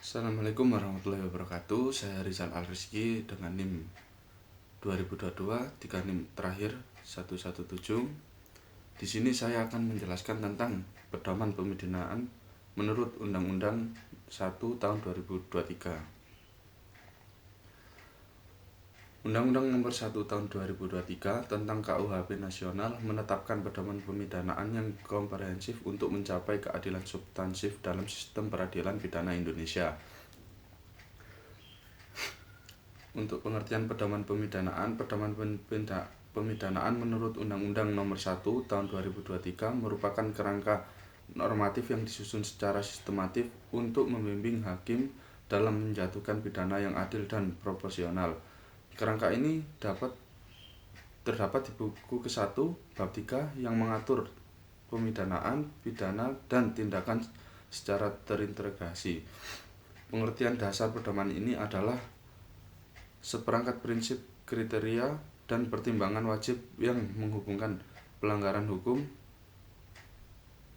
Assalamualaikum warahmatullahi wabarakatuh. Saya Rizal Al-Rizky dengan NIM 2022 3 NIM terakhir 117. Di sini saya akan menjelaskan tentang pedoman pemidanaan menurut Undang-Undang 1 tahun 2023. Undang-Undang Nomor 1 tahun 2023 tentang KUHP Nasional menetapkan pedoman pemidanaan yang komprehensif untuk mencapai keadilan substansif dalam sistem peradilan pidana Indonesia. Untuk pengertian pedoman pemidanaan, pemidanaan menurut Undang-Undang Nomor 1 tahun 2023 merupakan kerangka normatif yang disusun secara sistematif untuk membimbing hakim dalam menjatuhkan pidana yang adil dan proporsional. Kerangka ini terdapat di buku ke-1 bab 3 yang mengatur pemidanaan, pidana, dan tindakan secara terintegrasi. Pengertian dasar pedoman ini adalah seperangkat prinsip, kriteria, dan pertimbangan wajib yang menghubungkan pelanggaran hukum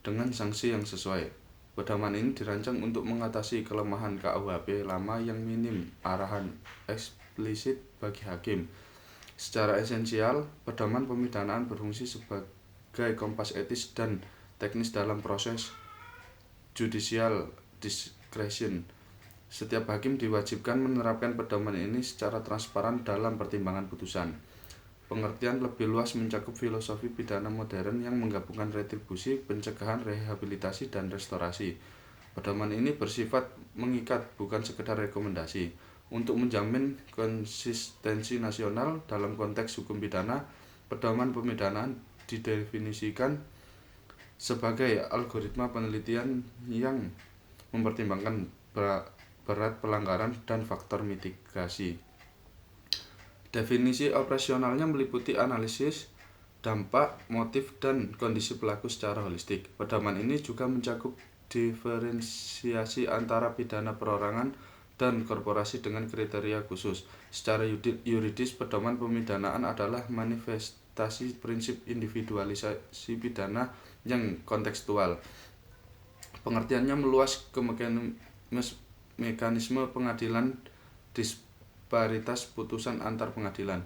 dengan sanksi yang sesuai. Pedoman ini dirancang untuk mengatasi kelemahan KUHP lama yang minim arahan eksplisit bagi hakim. Secara esensial, pedoman pemidanaan berfungsi sebagai kompas etis dan teknis dalam proses judicial discretion. Setiap hakim diwajibkan menerapkan pedoman ini secara transparan dalam pertimbangan putusan. Pengertian lebih luas mencakup filosofi pidana modern yang menggabungkan retribusi, pencegahan, rehabilitasi, dan restorasi. Pedoman ini bersifat mengikat, bukan sekedar rekomendasi. Untuk menjamin konsistensi nasional dalam konteks hukum pidana, pedoman pemidanaan didefinisikan sebagai algoritma penelitian yang mempertimbangkan berat pelanggaran dan faktor mitigasi. Definisi operasionalnya meliputi analisis dampak, motif, dan kondisi pelaku secara holistik. Pedoman ini juga mencakup diferensiasi antara pidana perorangan dan korporasi dengan kriteria khusus. Secara yuridis, pedoman pemidanaan adalah manifestasi prinsip individualisasi pidana yang kontekstual. Pengertiannya meluas ke mekanisme pengadilan, disparitas putusan antar pengadilan.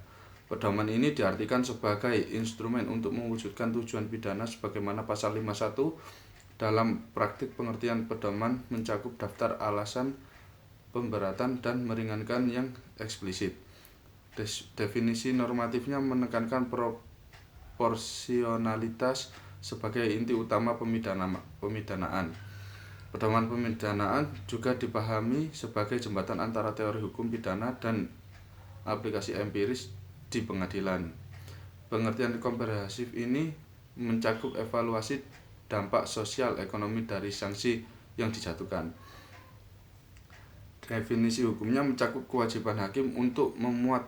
Pedoman ini diartikan sebagai instrumen untuk mewujudkan tujuan pidana sebagaimana pasal 51. Dalam praktik, pengertian pedoman mencakup daftar alasan pemberatan dan meringankan yang eksplisit. Definisi normatifnya menekankan proporsionalitas sebagai inti utama pemidanaan. Pedoman pemidanaan juga dipahami sebagai jembatan antara teori hukum pidana dan aplikasi empiris di pengadilan. Pengertian komprehensif ini mencakup evaluasi dampak sosial ekonomi dari sanksi yang dijatuhkan. Definisi hukumnya mencakup kewajiban hakim untuk memuat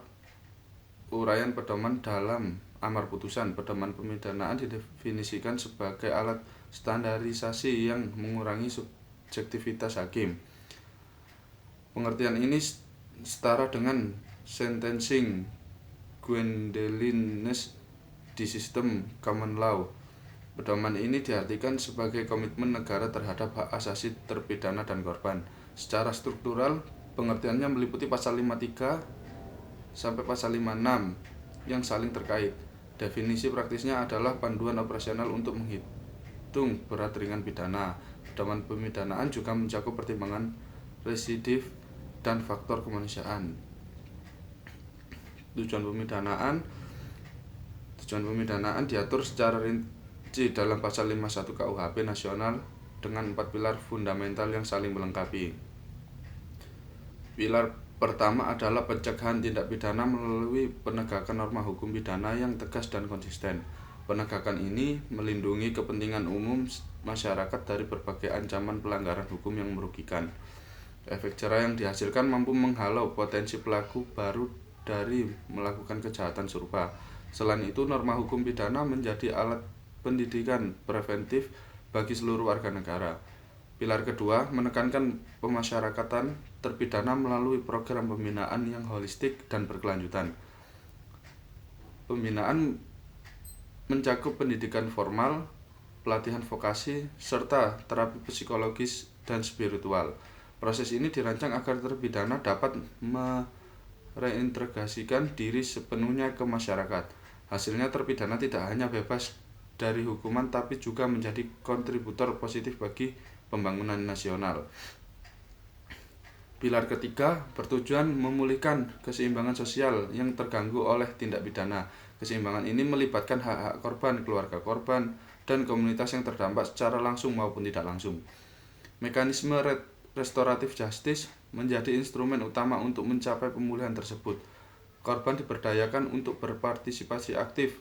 uraian pedoman dalam amar putusan. Pedoman pemidanaan didefinisikan sebagai alat standarisasi yang mengurangi subjektivitas hakim. Pengertian ini setara dengan sentencing guidelines di sistem common law. Pedoman ini diartikan sebagai komitmen negara terhadap hak asasi terpidana dan korban. Secara struktural, pengertiannya meliputi pasal 53 sampai pasal 56 yang saling terkait. Definisi praktisnya adalah panduan operasional untuk menghitung berat ringan pidana. Pedoman pemidanaan juga mencakup pertimbangan residif dan faktor kemanusiaan. Tujuan pemidanaan diatur secara rinci dalam pasal 51 KUHP Nasional dengan 4 pilar fundamental yang saling melengkapi. Pilar pertama adalah pencegahan tindak pidana melalui penegakan norma hukum pidana yang tegas dan konsisten. Penegakan ini melindungi kepentingan umum masyarakat dari berbagai ancaman pelanggaran hukum yang merugikan. Efek jerah yang dihasilkan mampu menghalau potensi pelaku baru dari melakukan kejahatan serupa. Selain itu, norma hukum pidana menjadi alat pendidikan preventif bagi seluruh warga negara. Pilar kedua, menekankan pemasyarakatan terpidana melalui program pembinaan yang holistik dan berkelanjutan. Pembinaan mencakup pendidikan formal, pelatihan vokasi, serta terapi psikologis dan spiritual. Proses ini dirancang agar terpidana dapat mereintegrasikan diri sepenuhnya ke masyarakat. Hasilnya terpidana tidak hanya bebas dari hukuman tapi juga menjadi kontributor positif bagi pembangunan nasional. Pilar ketiga bertujuan memulihkan keseimbangan sosial yang terganggu oleh tindak pidana. Keseimbangan ini melibatkan hak-hak korban, keluarga korban, dan komunitas yang terdampak secara langsung maupun tidak langsung. Mekanisme restoratif justice menjadi instrumen utama untuk mencapai pemulihan tersebut. Korban diberdayakan untuk berpartisipasi aktif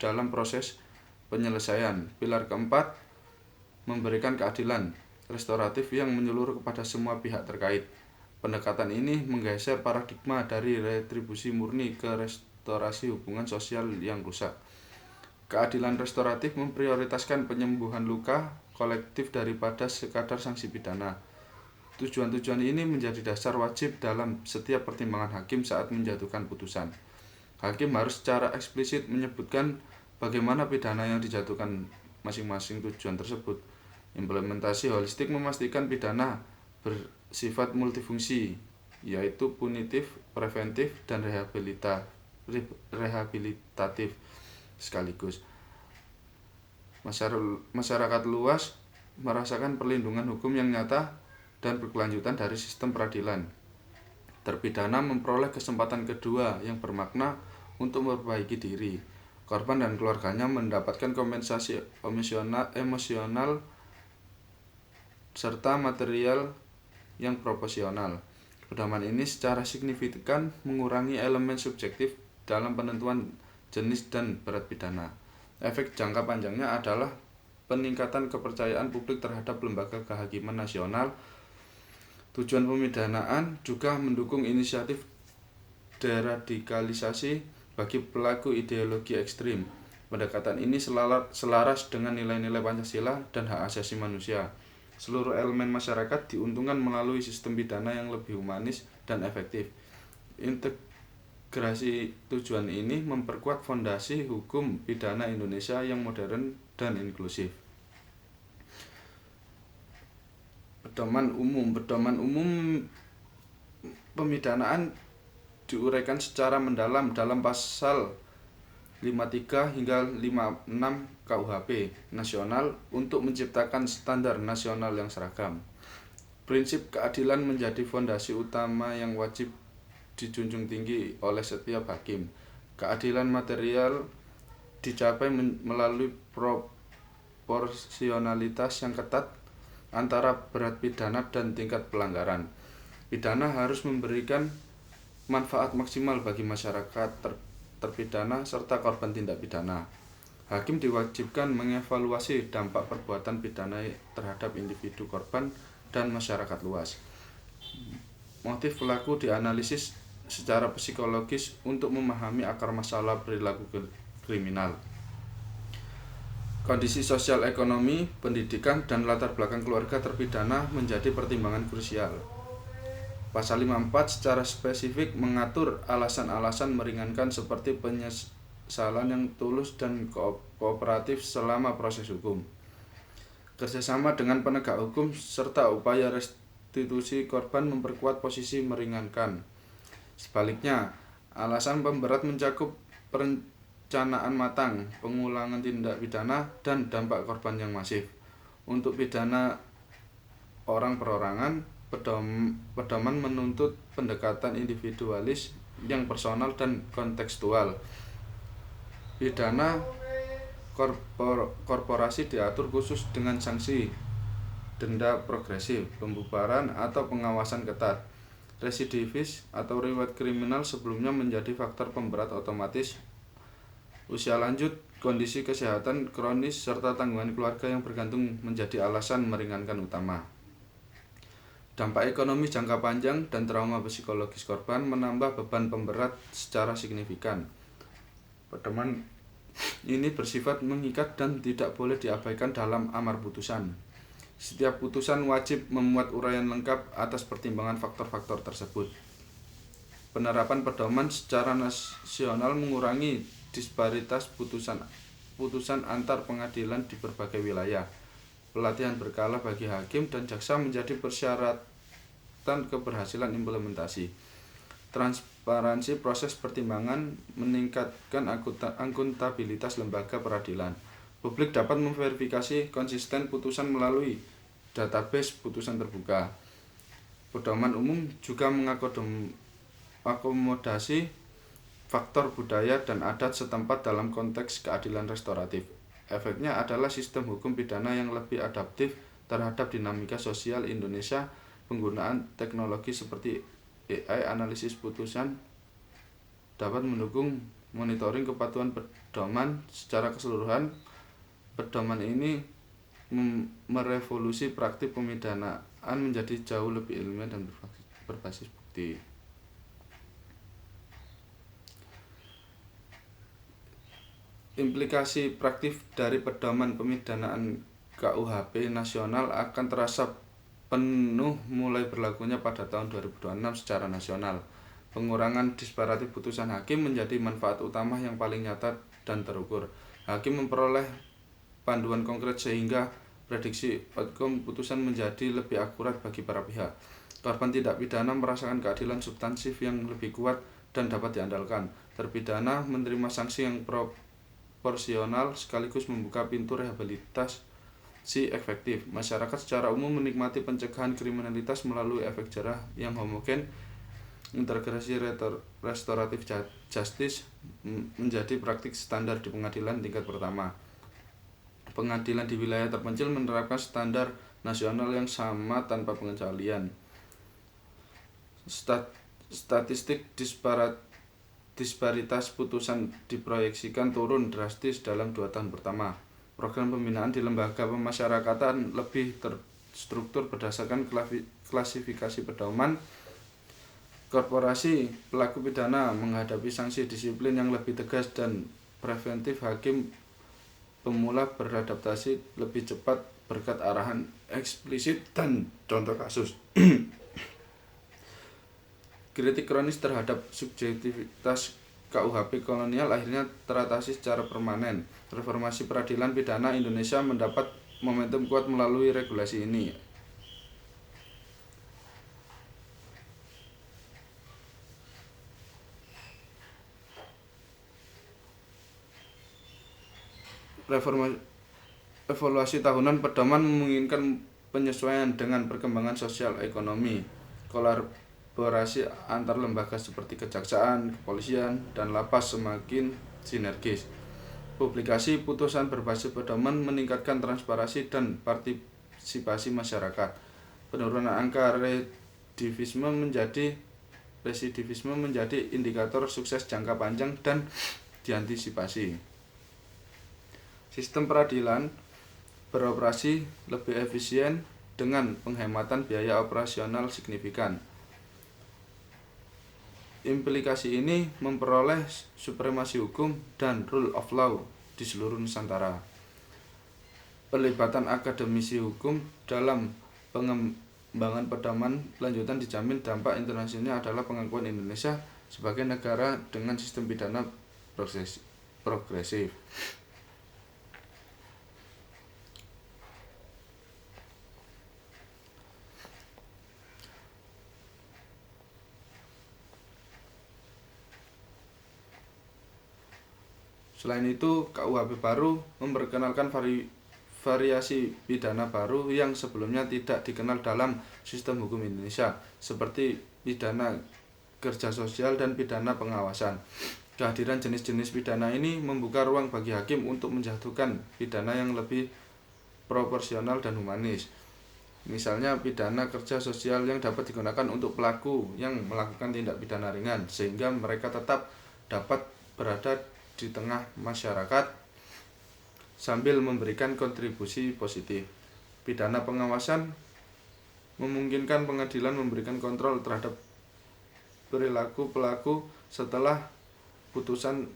dalam proses penyelesaian. Pilar keempat memberikan keadilan restoratif yang menyeluruh kepada semua pihak terkait. Pendekatan ini menggeser paradigma dari retribusi murni ke restorasi hubungan sosial yang rusak. Keadilan restoratif memprioritaskan penyembuhan luka kolektif daripada sekadar sanksi pidana. Tujuan-tujuan ini menjadi dasar wajib dalam setiap pertimbangan hakim saat menjatuhkan putusan. Hakim harus secara eksplisit menyebutkan bagaimana pidana yang dijatuhkan masing-masing tujuan tersebut. Implementasi holistik memastikan pidana bersifat multifungsi, yaitu punitif, preventif, dan rehabilitatif sekaligus. Masyarakat luas merasakan perlindungan hukum yang nyata dan berkelanjutan dari sistem peradilan. Terpidana memperoleh kesempatan kedua yang bermakna untuk memperbaiki diri. Korban dan keluarganya mendapatkan kompensasi emosional serta material yang proporsional. Pedoman ini secara signifikan mengurangi elemen subjektif dalam penentuan jenis dan berat pidana. Efek jangka panjangnya adalah peningkatan kepercayaan publik terhadap lembaga kehakiman nasional. Tujuan pemidanaan juga mendukung inisiatif deradikalisasi bagi pelaku ideologi ekstrim. Pendekatan ini selaras dengan nilai-nilai Pancasila dan hak asasi manusia. Seluruh elemen masyarakat diuntungkan melalui sistem pidana yang lebih humanis dan efektif. Integrasi tujuan ini memperkuat fondasi hukum pidana Indonesia yang modern dan inklusif. Pedoman umum pemidanaan diuraikan secara mendalam dalam pasal 53 hingga 56 KUHP nasional untuk menciptakan standar nasional yang seragam. Prinsip keadilan menjadi fondasi utama yang wajib dijunjung tinggi oleh setiap hakim. Keadilan material dicapai melalui proporsionalitas yang ketat antara berat pidana dan tingkat pelanggaran. Pidana harus memberikan manfaat maksimal bagi masyarakat terpidana serta korban tindak pidana. Hakim diwajibkan mengevaluasi dampak perbuatan pidana terhadap individu korban dan masyarakat luas. Motif pelaku dianalisis secara psikologis untuk memahami akar masalah perilaku kriminal. Kondisi sosial ekonomi, pendidikan, dan latar belakang keluarga terpidana menjadi pertimbangan krusial. Pasal 54 secara spesifik mengatur alasan-alasan meringankan seperti penyesalan yang tulus dan kooperatif selama proses hukum, kerjasama dengan penegak hukum, serta upaya restitusi korban memperkuat posisi meringankan. Sebaliknya, alasan pemberat mencakup perencanaan matang, pengulangan tindak pidana, dan dampak korban yang masif. Untuk pidana orang perorangan, pedoman menuntut pendekatan individualis yang personal dan kontekstual. Pidana korporasi diatur khusus dengan sanksi denda progresif, pembubaran atau pengawasan ketat. Residivis atau riwayat kriminal sebelumnya menjadi faktor pemberat otomatis. Usia lanjut, kondisi kesehatan kronis, serta tanggungan keluarga yang bergantung menjadi alasan meringankan utama. Dampak ekonomi jangka panjang dan trauma psikologis korban menambah beban pemberat secara signifikan. Pedoman ini bersifat mengikat dan tidak boleh diabaikan dalam amar putusan. Setiap putusan wajib memuat uraian lengkap atas pertimbangan faktor-faktor tersebut. Penerapan pedoman secara nasional mengurangi disparitas putusan antar pengadilan di berbagai wilayah. Pelatihan berkala bagi hakim dan jaksa menjadi persyaratan dan keberhasilan implementasi. Transparansi proses pertimbangan meningkatkan akuntabilitas lembaga peradilan. Publik dapat memverifikasi konsisten putusan melalui database putusan terbuka. Pedoman umum juga mengakomodasi faktor budaya dan adat setempat dalam konteks keadilan restoratif. Efeknya adalah sistem hukum pidana yang lebih adaptif terhadap dinamika sosial Indonesia. Penggunaan teknologi seperti AI analisis putusan dapat mendukung monitoring kepatuhan pedoman secara keseluruhan. Pedoman ini merevolusi praktik pemidanaan menjadi jauh lebih ilmiah dan berbasis bukti. Implikasi praktik dari pedoman pemidanaan KUHP nasional akan terasa penuh mulai berlakunya pada tahun 2026 secara nasional. Pengurangan disparatif putusan hakim menjadi manfaat utama yang paling nyata dan terukur. Hakim memperoleh panduan konkret sehingga prediksi outcome putusan menjadi lebih akurat bagi para pihak. Korban tindak pidana merasakan keadilan substansif yang lebih kuat dan dapat diandalkan. Terpidana menerima sanksi yang proporsional sekaligus membuka pintu rehabilitasi efektif. Masyarakat secara umum menikmati pencegahan kriminalitas melalui efek jerah yang homogen. Integrasi restoratif justice menjadi praktik standar di pengadilan tingkat pertama. Pengadilan di wilayah terpencil menerapkan standar nasional yang sama tanpa pengecualian. Statistik disparitas putusan diproyeksikan turun drastis dalam 2 tahun pertama. Program pembinaan di lembaga pemasyarakatan lebih terstruktur berdasarkan klasifikasi pedoman. Korporasi pelaku pidana menghadapi sanksi disiplin yang lebih tegas dan preventif. Hakim pemula beradaptasi lebih cepat berkat arahan eksplisit dan contoh kasus. Kritik kronis terhadap subjektivitas KUHP kolonial akhirnya teratasi secara permanen. Reformasi peradilan pidana Indonesia mendapat momentum kuat melalui regulasi ini. Evaluasi tahunan pedoman memungkinkan penyesuaian dengan perkembangan sosial ekonomi. Kolaborasi antar lembaga seperti kejaksaan, kepolisian, dan lapas semakin sinergis. Publikasi putusan berbasis pedoman meningkatkan transparansi dan partisipasi masyarakat. Penurunan angka residivisme menjadi indikator sukses jangka panjang dan diantisipasi. Sistem peradilan beroperasi lebih efisien dengan penghematan biaya operasional signifikan. Implikasi ini memperoleh supremasi hukum dan rule of law di seluruh Nusantara. Pelibatan akademisi hukum dalam pengembangan pedoman lanjutan dijamin. Dampak internasionalnya adalah pengakuan Indonesia sebagai negara dengan sistem pidana progresif. Selain itu, KUHP baru memperkenalkan variasi pidana baru yang sebelumnya tidak dikenal dalam sistem hukum Indonesia, seperti pidana kerja sosial dan pidana pengawasan. Kehadiran jenis-jenis pidana ini membuka ruang bagi hakim untuk menjatuhkan pidana yang lebih proporsional dan humanis. Misalnya pidana kerja sosial yang dapat digunakan untuk pelaku yang melakukan tindak pidana ringan, sehingga mereka tetap dapat berada di tengah masyarakat sambil memberikan kontribusi positif. Pidana pengawasan memungkinkan pengadilan memberikan kontrol terhadap perilaku pelaku setelah putusan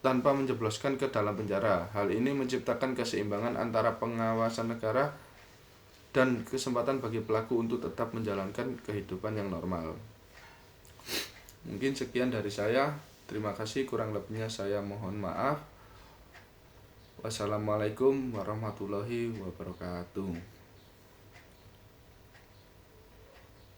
tanpa menjebloskan ke dalam penjara. Hal ini menciptakan keseimbangan antara pengawasan negara dan kesempatan bagi pelaku untuk tetap menjalankan kehidupan yang normal. Mungkin sekian dari saya. Terima kasih, kurang lebihnya saya mohon maaf. Wassalamualaikum warahmatullahi wabarakatuh.